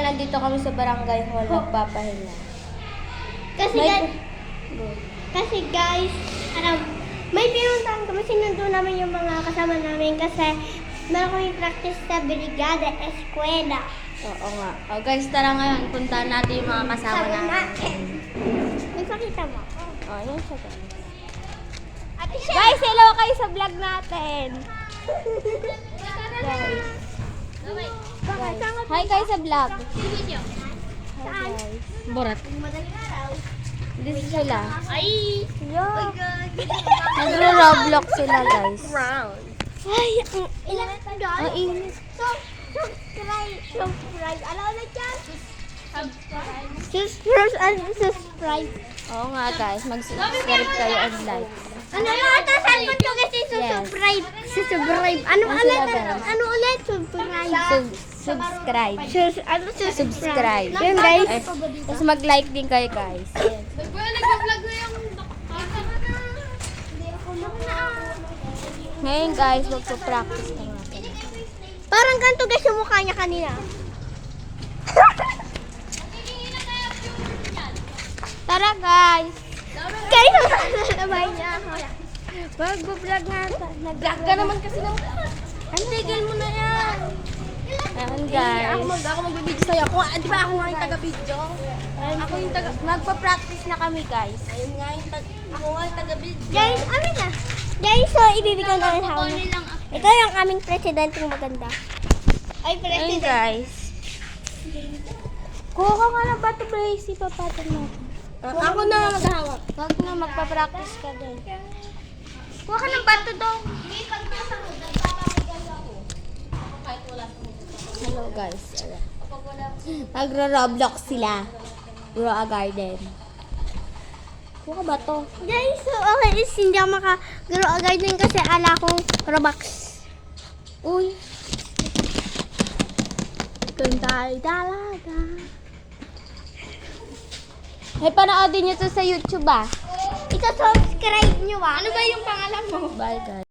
nandito kami sa barangay hall, nagpapahinga. Kasi guys, may pinuntahan kami, sinundo namin yung mga kasama namin kasi meron kami practice sa Brigada Eskwela. Oo nga. O guys, tara ngayon, puntahan natin yung mga kasama natin. May pakita mo. O, yan siya guys. Guys, hello kayo sa vlog natin. Guys. Hi kayo sa vlog. Saan? Borat. Madaling araw. This sila. Ay! Yeah. Nagro-roblox sila guys. Ay, ilan doon? Ang init. Subscribe. Alam na dyan? Subscribe. Oo nga guys, mag-subscribe kayo and like. Ano lang ito? Saan ko ito kasi subscribe? Subscribe. Ano ulit? Ano ulit? Subscribe. Subscribe. Ano Subscribe. Yun guys. Ay, tapos mag-like din kayo guys. Nag-vlog na yung Ngayon guys, magpo-practice na natin. parang ganito guys yung mukha niya kanina. Tara guys! Guys, sabay niya ako. Mag-vlog nga. Nag-vlog ka naman kasi ng... Ang tigil mo na yan! Ayan guys. Ako magbibideo sa'yo. Di ba ako nga yung taga-video? Ako yung taga... Magpa-practice na kami guys. Ayun nga yung ako nga yung taga-video. Guys, amin na. Guys, so ibibigay namin hawak. Ito yung aming presidenteng maganda. Ay, Ayun president. guys. Kuha ka nga ng bato guys. Ipapatan natin. Ako na maghahawak. Wag na, magpa-practice ka din. Kuha ka ng bato daw. Hello guys. Nagro-roblox sila. Grow a garden. Kuha ba to? Guys, so okay is hindi ako maka-grow a garden kasi ala kong Robux. Uy. Ganda talaga. Hey, panoodin nyo to sa YouTube ah. Ito subscribe nyo ba? Ano ba yung pangalan mo? Bye guys.